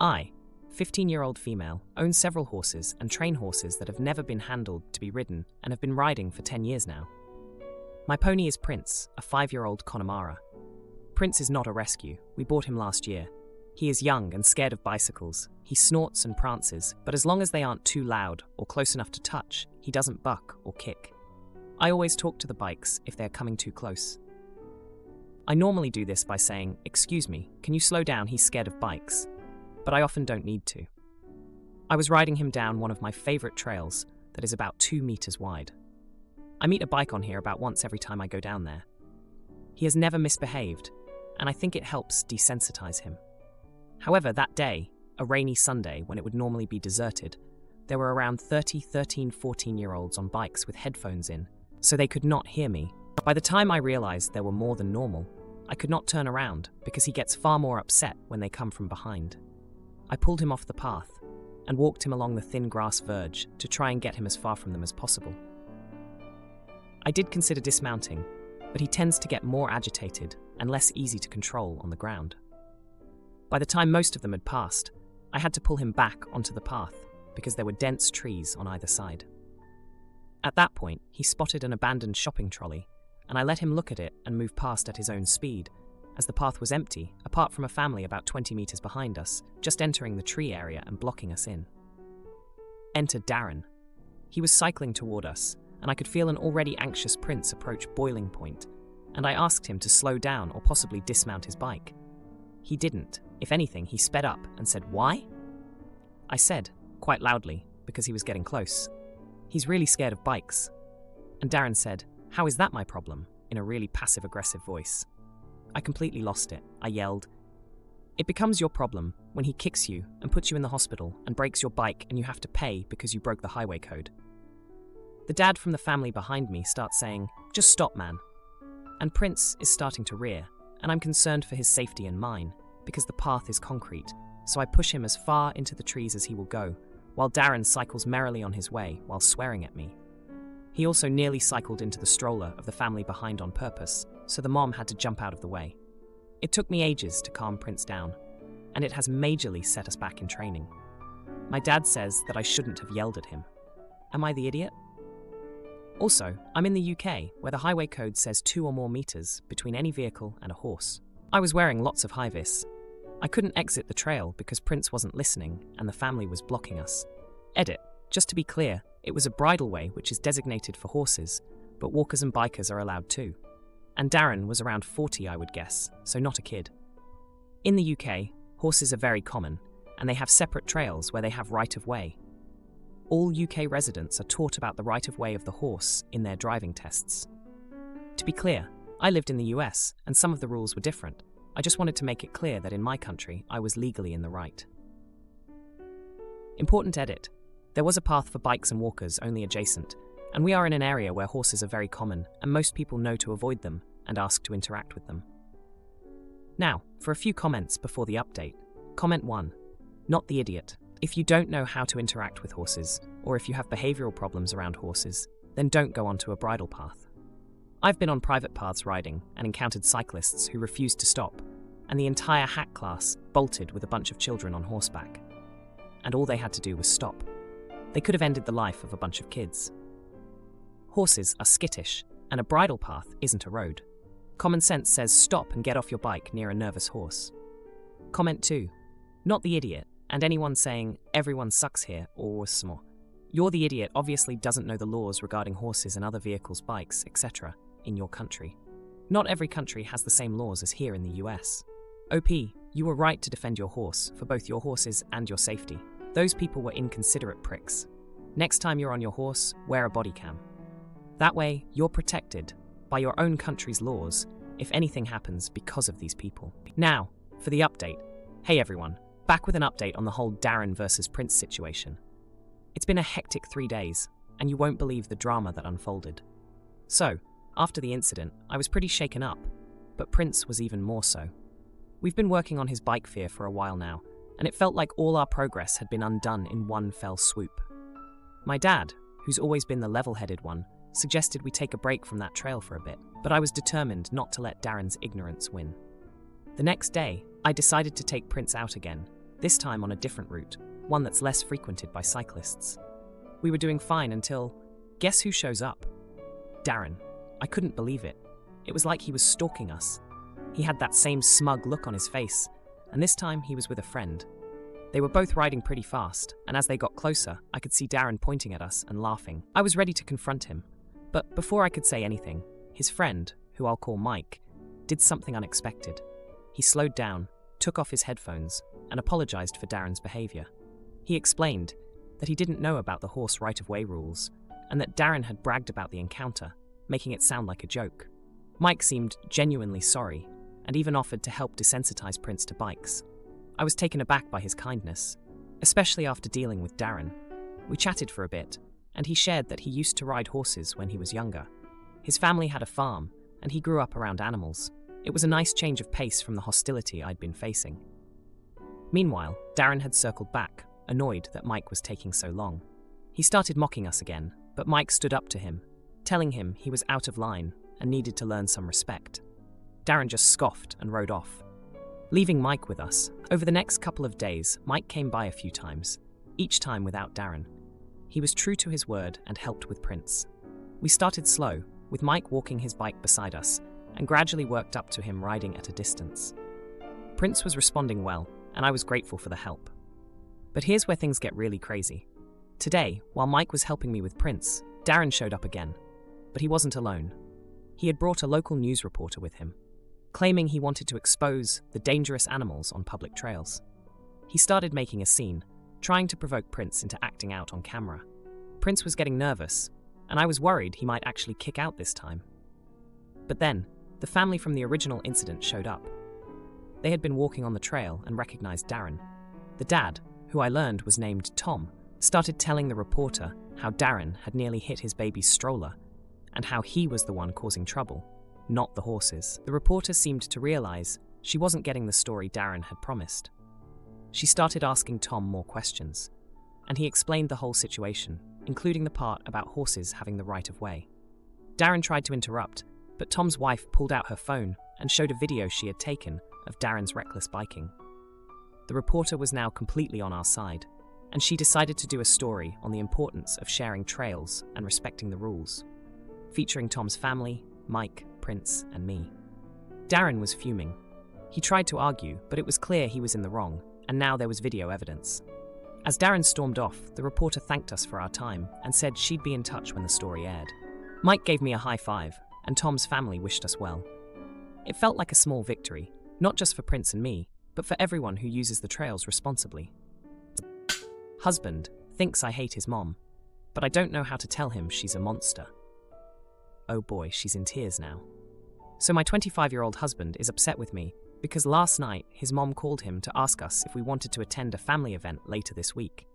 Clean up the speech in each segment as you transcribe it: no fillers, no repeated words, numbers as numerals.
I, 15-year-old female, own several horses and train horses that have never been handled to be ridden and have been riding for 10 years now. My pony is Prince, a 5-year-old Connemara. Prince is not a rescue. We bought him last year. He is young and scared of bicycles. He snorts and prances, but as long as they aren't too loud or close enough to touch, he doesn't buck or kick. I always talk to the bikes if they are coming too close. I normally do this by saying, "Excuse me, can you slow down? He's scared of bikes." But I often don't need to. I was riding him down one of my favorite trails that is about 2 meters wide. I meet a bike on here about once every time I go down there. He has never misbehaved, and I think it helps desensitize him. However, that day, a rainy Sunday when it would normally be deserted, there were around 30 13, 14-year-olds on bikes with headphones in, so they could not hear me. By the time I realized there were more than normal, I could not turn around because he gets far more upset when they come from behind. I pulled him off the path and walked him along the thin grass verge to try and get him as far from them as possible. I did consider dismounting, but he tends to get more agitated and less easy to control on the ground. By the time most of them had passed, I had to pull him back onto the path because there were dense trees on either side. At that point, he spotted an abandoned shopping trolley, and I let him look at it and move past at his own speed, as the path was empty, apart from a family about 20 meters behind us, just entering the tree area and blocking us in. Enter Darren. He was cycling toward us, and I could feel an already anxious Prince approach boiling point, and I asked him to slow down or possibly dismount his bike. He didn't. If anything, he sped up and said, "Why?" I said, quite loudly, because he was getting close, "He's really scared of bikes." And Darren said, "How is that my problem?" in a really passive-aggressive voice. I completely lost it. I yelled, "It becomes your problem when he kicks you and puts you in the hospital and breaks your bike and you have to pay because you broke the highway code." The dad from the family behind me starts saying, "Just stop, man." And Prince is starting to rear, and I'm concerned for his safety and mine because the path is concrete, so I push him as far into the trees as he will go, while Darren cycles merrily on his way while swearing at me. He also nearly cycled into the stroller of the family behind on purpose, so the mom had to jump out of the way. It took me ages to calm Prince down, and it has majorly set us back in training. My dad says that I shouldn't have yelled at him. Am I the idiot? Also, I'm in the UK, where the highway code says 2 or more meters between any vehicle and a horse. I was wearing lots of high-vis. I couldn't exit the trail because Prince wasn't listening and the family was blocking us. Edit. Just to be clear, it was a bridleway which is designated for horses, but walkers and bikers are allowed too. And Darren was around 40, I would guess, so not a kid. In the UK, horses are very common, and they have separate trails where they have right-of-way. All UK residents are taught about the right-of-way of the horse in their driving tests. To be clear, I lived in the US, and some of the rules were different. I just wanted to make it clear that in my country, I was legally in the right. Important edit. There was a path for bikes and walkers only adjacent, and we are in an area where horses are very common, and most people know to avoid them and ask to interact with them. Now, for a few comments before the update. Comment 1. Not the idiot. If you don't know how to interact with horses, or if you have behavioral problems around horses, then don't go onto a bridle path. I've been on private paths riding and encountered cyclists who refused to stop, and the entire hack class bolted with a bunch of children on horseback. And all they had to do was stop. They could have ended the life of a bunch of kids. Horses are skittish, and a bridle path isn't a road. Common sense says stop and get off your bike near a nervous horse. Comment 2. Not the idiot, and anyone saying everyone sucks here or small. You're the idiot obviously doesn't know the laws regarding horses and other vehicles, bikes, etc. in your country. Not every country has the same laws as here in the US. OP, you were right to defend your horse for both your horses and your safety. Those people were inconsiderate pricks. Next time you're on your horse, wear a body cam. That way, you're protected by your own country's laws if anything happens because of these people. Now, for the update. Hey everyone, back with an update on the whole Darren versus Prince situation. It's been a hectic 3 days, and you won't believe the drama that unfolded. So, after the incident, I was pretty shaken up, but Prince was even more so. We've been working on his bike fear for a while now, and it felt like all our progress had been undone in one fell swoop. My dad, who's always been the level-headed one, suggested we take a break from that trail for a bit, but I was determined not to let Darren's ignorance win. The next day, I decided to take Prince out again, this time on a different route, one that's less frequented by cyclists. We were doing fine until, guess who shows up? Darren. I couldn't believe it. It was like he was stalking us. He had that same smug look on his face, and this time he was with a friend. They were both riding pretty fast, and as they got closer, I could see Darren pointing at us and laughing. I was ready to confront him, but before I could say anything, his friend, who I'll call Mike, did something unexpected. He slowed down, took off his headphones, and apologized for Darren's behavior. He explained that he didn't know about the horse right-of-way rules, and that Darren had bragged about the encounter, making it sound like a joke. Mike seemed genuinely sorry, and even offered to help desensitize Prince to bikes. I was taken aback by his kindness, especially after dealing with Darren. We chatted for a bit, and he shared that he used to ride horses when he was younger. His family had a farm, and he grew up around animals. It was a nice change of pace from the hostility I'd been facing. Meanwhile, Darren had circled back, annoyed that Mike was taking so long. He started mocking us again, but Mike stood up to him, telling him he was out of line and needed to learn some respect. Darren just scoffed and rode off, leaving Mike with us. Over the next couple of days, Mike came by a few times, each time without Darren. He was true to his word and helped with Prince. We started slow, with Mike walking his bike beside us, and gradually worked up to him riding at a distance. Prince was responding well, and I was grateful for the help. But here's where things get really crazy. Today, while Mike was helping me with Prince, Darren showed up again. But he wasn't alone. He had brought a local news reporter with him, claiming he wanted to expose the dangerous animals on public trails. He started making a scene, trying to provoke Prince into acting out on camera. Prince was getting nervous, and I was worried he might actually kick out this time. But then, the family from the original incident showed up. They had been walking on the trail and recognized Darren. The dad, who I learned was named Tom, started telling the reporter how Darren had nearly hit his baby's stroller and how he was the one causing trouble, not the horses. The reporter seemed to realize she wasn't getting the story Darren had promised. She started asking Tom more questions, and he explained the whole situation, including the part about horses having the right of way. Darren tried to interrupt, but Tom's wife pulled out her phone and showed a video she had taken of Darren's reckless biking. The reporter was now completely on our side, and she decided to do a story on the importance of sharing trails and respecting the rules, featuring Tom's family, Mike, Prince, and me. Darren was fuming. He tried to argue, but it was clear he was in the wrong, and now there was video evidence. As Darren stormed off, the reporter thanked us for our time and said she'd be in touch when the story aired. Mike gave me a high five, and Tom's family wished us well. It felt like a small victory, not just for Prince and me, but for everyone who uses the trails responsibly. Husband thinks I hate his mom, but I don't know how to tell him she's a monster. Oh boy, she's in tears now. So my 25-year-old husband is upset with me because last night his mom called him to ask us if we wanted to attend a family event later this week.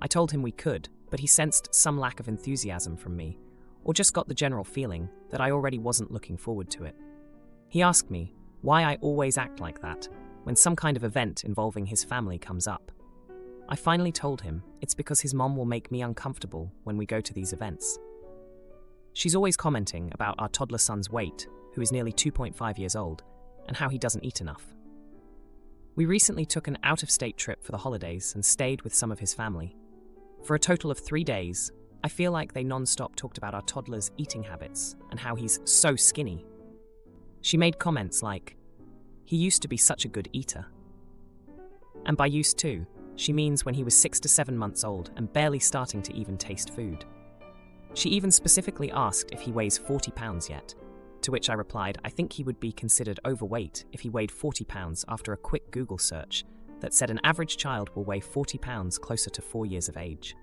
I told him we could, but he sensed some lack of enthusiasm from me, or just got the general feeling that I already wasn't looking forward to it. He asked me why I always act like that when some kind of event involving his family comes up. I finally told him it's because his mom will make me uncomfortable when we go to these events. She's always commenting about our toddler son's weight, who is nearly 2.5 years old, and how he doesn't eat enough. We recently took an out-of-state trip for the holidays and stayed with some of his family. For a total of 3 days, I feel like they non-stop talked about our toddler's eating habits and how he's so skinny. She made comments like, "He used to be such a good eater." And by used to, she means when he was 6 to 7 months old and barely starting to even taste food. She even specifically asked if he weighs 40 pounds yet, to which I replied I think he would be considered overweight if he weighed 40 pounds after a quick Google search that said an average child will weigh 40 pounds closer to 4 years of age.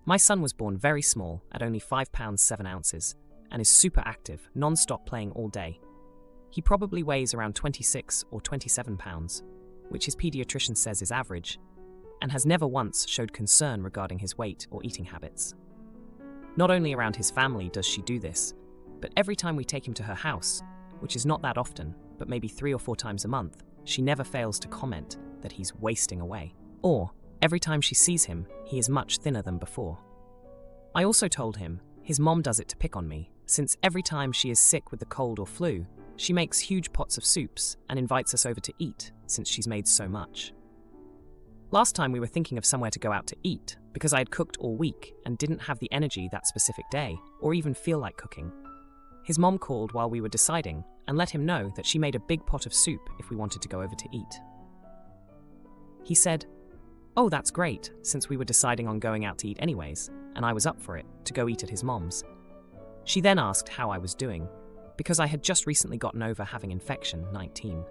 My son was born very small at only 5 pounds 7 ounces and is super active, non-stop playing all day. He probably weighs around 26 or 27 pounds, which his pediatrician says is average, and has never once showed concern regarding his weight or eating habits. Not only around his family does she do this, but every time we take him to her house, which is not that often, but maybe 3 or 4 times a month, she never fails to comment that he's wasting away. Or, every time she sees him, he is much thinner than before. I also told him his mom does it to pick on me, since every time she is sick with the cold or flu, she makes huge pots of soups and invites us over to eat, since she's made so much. Last time we were thinking of somewhere to go out to eat because I had cooked all week and didn't have the energy that specific day or even feel like cooking. His mom called while we were deciding and let him know that she made a big pot of soup if we wanted to go over to eat. He said, "Oh, that's great, since we were deciding on going out to eat anyways, and I was up for it, to go eat at his mom's." She then asked how I was doing, because I had just recently gotten over having infection 19.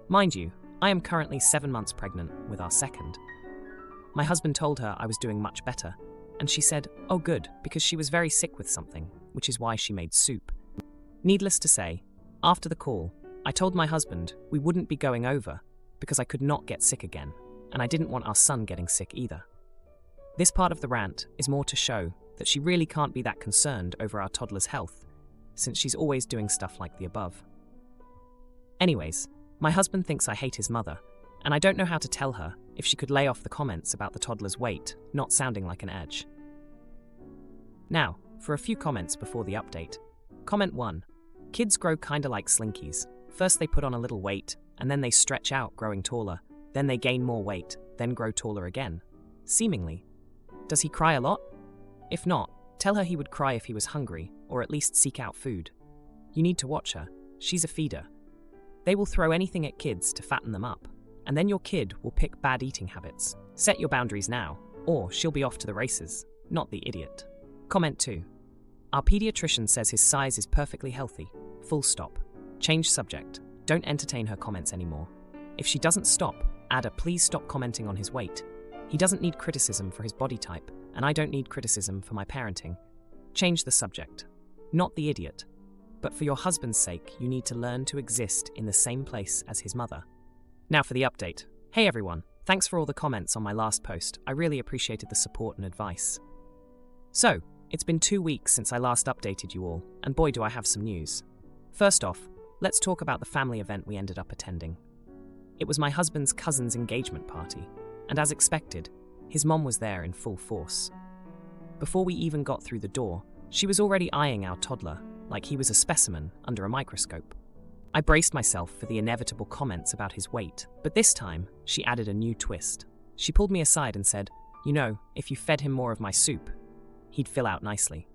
Mind you, I am currently 7 months pregnant with our second. My husband told her I was doing much better, and she said, "Oh good," because she was very sick with something, which is why she made soup. Needless to say, after the call, I told my husband we wouldn't be going over because I could not get sick again, and I didn't want our son getting sick either. This part of the rant is more to show that she really can't be that concerned over our toddler's health, since she's always doing stuff like the above. Anyways, my husband thinks I hate his mother, and I don't know how to tell her if she could lay off the comments about the toddler's weight not sounding like an edge. Now, for a few comments before the update. Comment 1. Kids grow kinda like slinkies. First they put on a little weight, and then they stretch out, growing taller. Then they gain more weight, then grow taller again. Seemingly. Does he cry a lot? If not, tell her he would cry if he was hungry, or at least seek out food. You need to watch her. She's a feeder. They will throw anything at kids to fatten them up, and then your kid will pick bad eating habits. Set your boundaries now, or she'll be off to the races, not the idiot. Comment 2. Our pediatrician says his size is perfectly healthy. Full stop. Change subject. Don't entertain her comments anymore. If she doesn't stop, add a "please stop commenting on his weight." He doesn't need criticism for his body type, and I don't need criticism for my parenting. Change the subject. Not the idiot. But for your husband's sake, you need to learn to exist in the same place as his mother. Now for the update. Hey everyone, thanks for all the comments on my last post. I really appreciated the support and advice. So, it's been 2 weeks since I last updated you all, and boy do I have some news. First off, let's talk about the family event we ended up attending. It was my husband's cousin's engagement party, and as expected, his mom was there in full force. Before we even got through the door, she was already eyeing our toddler like he was a specimen under a microscope. I braced myself for the inevitable comments about his weight, but this time, she added a new twist. She pulled me aside and said, "You know, if you fed him more of my soup, he'd fill out nicely."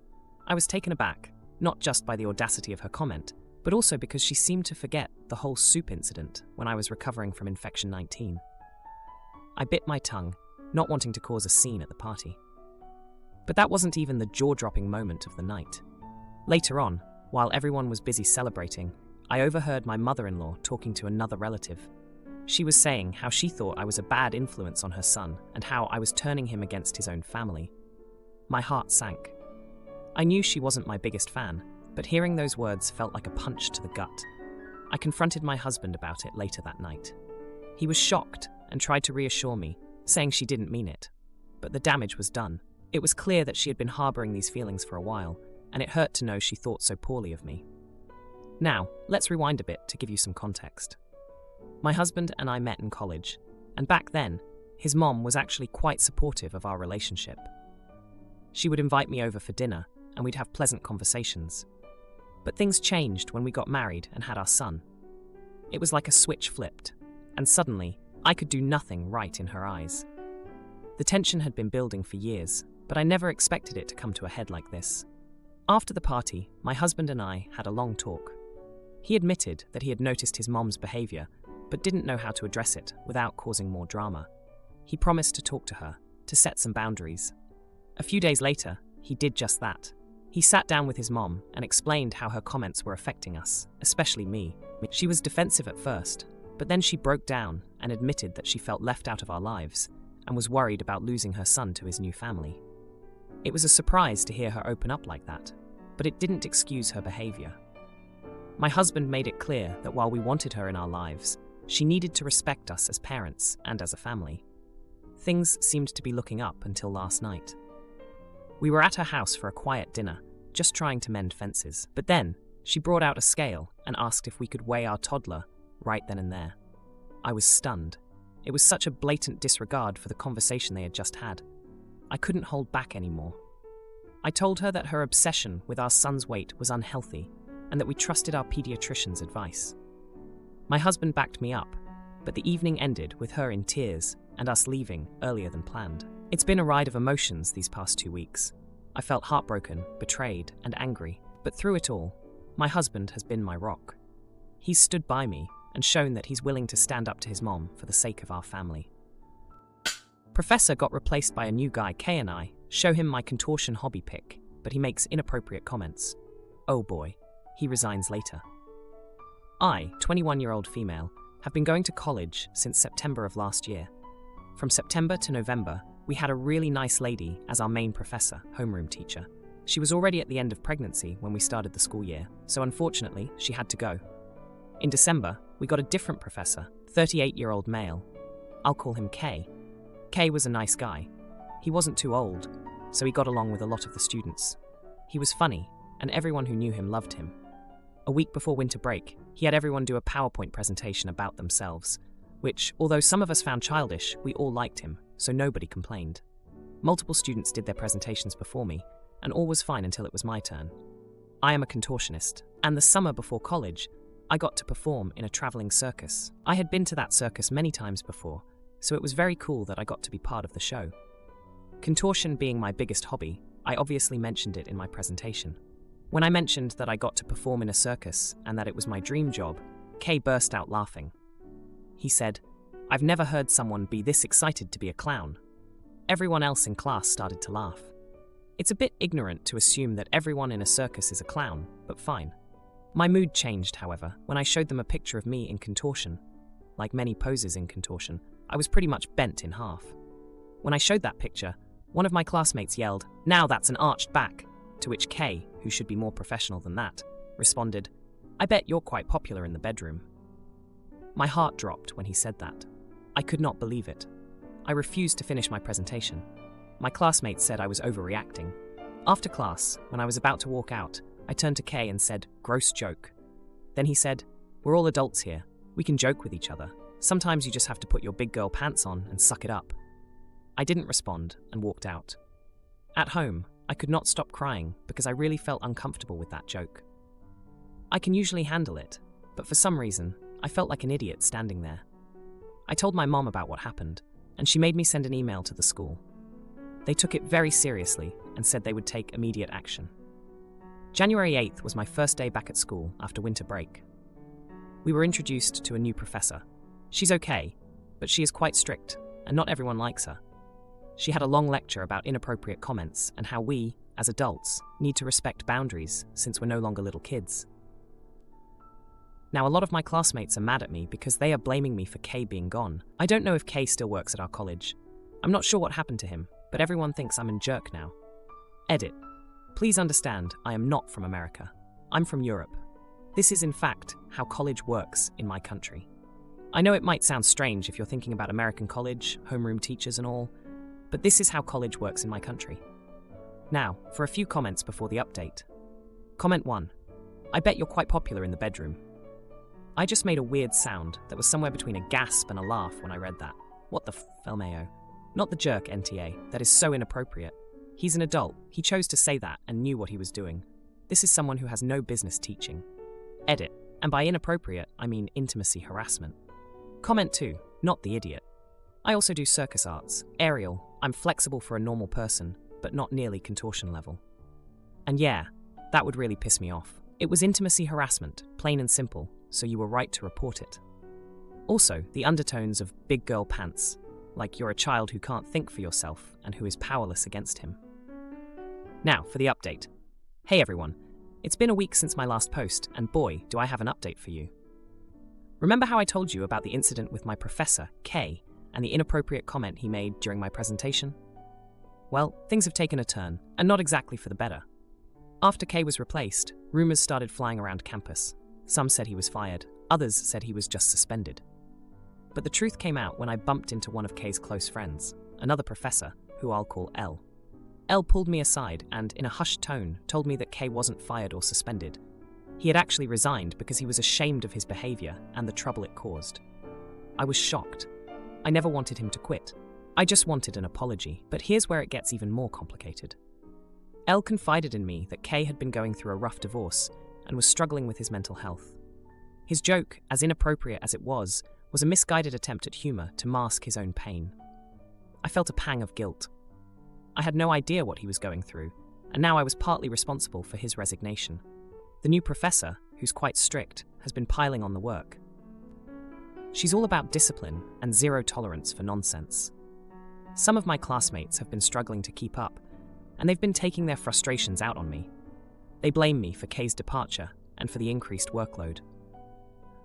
I was taken aback, not just by the audacity of her comment, but also because she seemed to forget the whole soup incident when I was recovering from infection 19. I bit my tongue, not wanting to cause a scene at the party. But that wasn't even the jaw-dropping moment of the night. Later on, while everyone was busy celebrating, I overheard my mother-in-law talking to another relative. She was saying how she thought I was a bad influence on her son and how I was turning him against his own family. My heart sank. I knew she wasn't my biggest fan, but hearing those words felt like a punch to the gut. I confronted my husband about it later that night. He was shocked and tried to reassure me, saying she didn't mean it. But the damage was done. It was clear that she had been harboring these feelings for a while, and it hurt to know she thought so poorly of me. Now, let's rewind a bit to give you some context. My husband and I met in college, and back then, his mom was actually quite supportive of our relationship. She would invite me over for dinner, and we'd have pleasant conversations. But things changed when we got married and had our son. It was like a switch flipped, and suddenly, I could do nothing right in her eyes. The tension had been building for years, but I never expected it to come to a head like this. After the party, my husband and I had a long talk. He admitted that he had noticed his mom's behavior, but didn't know how to address it without causing more drama. He promised to talk to her, to set some boundaries. A few days later, he did just that. He sat down with his mom and explained how her comments were affecting us, especially me. She was defensive at first, but then she broke down and admitted that she felt left out of our lives and was worried about losing her son to his new family. It was a surprise to hear her open up like that, but it didn't excuse her behavior. My husband made it clear that while we wanted her in our lives, she needed to respect us as parents and as a family. Things seemed to be looking up until last night. We were at her house for a quiet dinner, just trying to mend fences, but then she brought out a scale and asked if we could weigh our toddler right then and there. I was stunned. It was such a blatant disregard for the conversation they had just had. I couldn't hold back anymore. I told her that her obsession with our son's weight was unhealthy and that we trusted our pediatrician's advice. My husband backed me up, but the evening ended with her in tears, and us leaving earlier than planned. It's been a ride of emotions these past 2 weeks. I felt heartbroken, betrayed, and angry, but through it all, my husband has been my rock. He's stood by me and shown that he's willing to stand up to his mom for the sake of our family. Professor got replaced by a new guy. Kay and I show him my contortion hobby pic, but he makes inappropriate comments. Oh boy, he resigns later. I, 21-year-old female, have been going to college since September of last year. From September to November, we had a really nice lady as our main professor, homeroom teacher. She was already at the end of pregnancy when we started the school year, so unfortunately, she had to go. In December, we got a different professor, 38-year-old male. I'll call him Kay. Kay was a nice guy. He wasn't too old, so he got along with a lot of the students. He was funny, and everyone who knew him loved him. A week before winter break, he had everyone do a PowerPoint presentation about themselves, which, although some of us found childish, we all liked him, so nobody complained. Multiple students did their presentations before me, and all was fine until it was my turn. I am a contortionist, and the summer before college, I got to perform in a traveling circus. I had been to that circus many times before, so it was very cool that I got to be part of the show. Contortion being my biggest hobby, I obviously mentioned it in my presentation. When I mentioned that I got to perform in a circus and that it was my dream job, Kay burst out laughing. He said, "I've never heard someone be this excited to be a clown." Everyone else in class started to laugh. It's a bit ignorant to assume that everyone in a circus is a clown, but fine. My mood changed, however, when I showed them a picture of me in contortion. Like many poses in contortion, I was pretty much bent in half. When I showed that picture, one of my classmates yelled, "Now that's an arched back," to which Kay, who should be more professional than that, responded, "I bet you're quite popular in the bedroom." My heart dropped when he said that. I could not believe it. I refused to finish my presentation. My classmates said I was overreacting. After class, when I was about to walk out, I turned to Kay and said, "Gross joke." Then he said, "We're all adults here. We can joke with each other. Sometimes you just have to put your big girl pants on and suck it up." I didn't respond and walked out. At home, I could not stop crying because I really felt uncomfortable with that joke. I can usually handle it, but for some reason, I felt like an idiot standing there. I told my mom about what happened, and she made me send an email to the school. They took it very seriously and said they would take immediate action. January 8th was my first day back at school after winter break. We were introduced to a new professor. She's okay, but she is quite strict, and not everyone likes her. She had a long lecture about inappropriate comments and how we, as adults, need to respect boundaries since we're no longer little kids. Now, a lot of my classmates are mad at me because they are blaming me for Kay being gone. I don't know if Kay still works at our college. I'm not sure what happened to him, but everyone thinks I'm a jerk now. Edit. Please understand, I am not from America. I'm from Europe. This is in fact how college works in my country. I know it might sound strange if you're thinking about American college, homeroom teachers and all, but this is how college works in my country. Now, for a few comments before the update. Comment 1. I bet you're quite popular in the bedroom. I just made a weird sound that was somewhere between a gasp and a laugh when I read that. What the LMAO? Not the jerk, NTA. That is so inappropriate. He's an adult. He chose to say that and knew what he was doing. This is someone who has no business teaching. Edit. And by inappropriate, I mean intimacy harassment. Comment 2. Not the idiot. I also do circus arts. Aerial. I'm flexible for a normal person, but not nearly contortion level. And yeah, that would really piss me off. It was intimacy harassment, plain and simple, so you were right to report it. Also, the undertones of big girl pants, like you're a child who can't think for yourself and who is powerless against him. Now, for the update. Hey everyone, it's been a week since my last post, and boy, do I have an update for you. Remember how I told you about the incident with my professor, Kay, and the inappropriate comment he made during my presentation? Well, things have taken a turn, and not exactly for the better. After Kay was replaced, rumors started flying around campus. Some said he was fired, others said he was just suspended. But the truth came out when I bumped into one of Kay's close friends, another professor, who I'll call L. L pulled me aside and, in a hushed tone, told me that Kay wasn't fired or suspended. He had actually resigned because he was ashamed of his behavior and the trouble it caused. I was shocked. I never wanted him to quit. I just wanted an apology, but here's where it gets even more complicated. L confided in me that Kay had been going through a rough divorce and was struggling with his mental health. His joke, as inappropriate as it was a misguided attempt at humor to mask his own pain. I felt a pang of guilt. I had no idea what he was going through, and now I was partly responsible for his resignation. The new professor, who's quite strict, has been piling on the work. She's all about discipline and zero tolerance for nonsense. Some of my classmates have been struggling to keep up, and they've been taking their frustrations out on me. They blame me for Kay's departure and for the increased workload.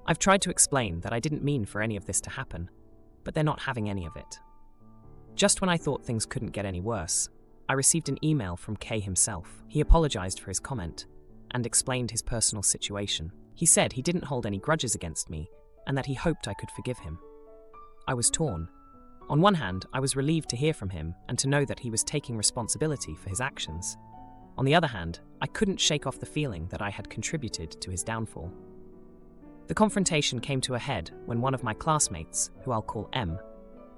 I've tried to explain that I didn't mean for any of this to happen, but they're not having any of it. Just when I thought things couldn't get any worse, I received an email from Kay himself. He apologized for his comment and explained his personal situation. He said he didn't hold any grudges against me and that he hoped I could forgive him. I was torn. On one hand, I was relieved to hear from him and to know that he was taking responsibility for his actions. On the other hand, I couldn't shake off the feeling that I had contributed to his downfall. The confrontation came to a head when one of my classmates, who I'll call M,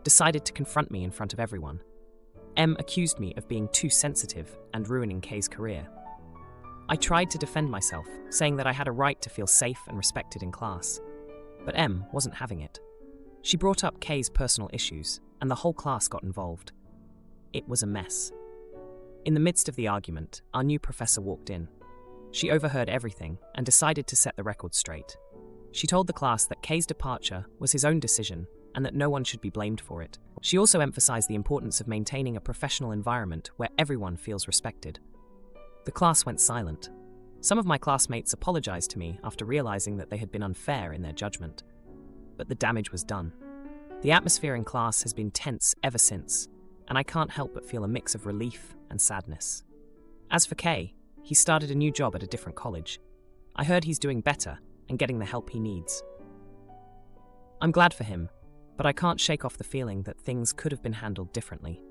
decided to confront me in front of everyone. M accused me of being too sensitive and ruining Kay's career. I tried to defend myself, saying that I had a right to feel safe and respected in class. But M wasn't having it. She brought up Kay's personal issues, and the whole class got involved. It was a mess. In the midst of the argument, our new professor walked in. She overheard everything and decided to set the record straight. She told the class that Kay's departure was his own decision and that no one should be blamed for it. She also emphasized the importance of maintaining a professional environment where everyone feels respected. The class went silent. Some of my classmates apologized to me after realizing that they had been unfair in their judgment. But the damage was done. The atmosphere in class has been tense ever since, and I can't help but feel a mix of relief and sadness. As for Kay, he started a new job at a different college. I heard he's doing better and getting the help he needs. I'm glad for him, but I can't shake off the feeling that things could have been handled differently.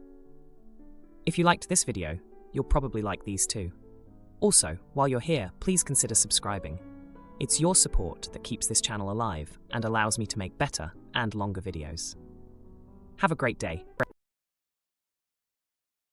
If you liked this video, you'll probably like these too. Also, while you're here, please consider subscribing. It's your support that keeps this channel alive and allows me to make better and longer videos. Have a great day.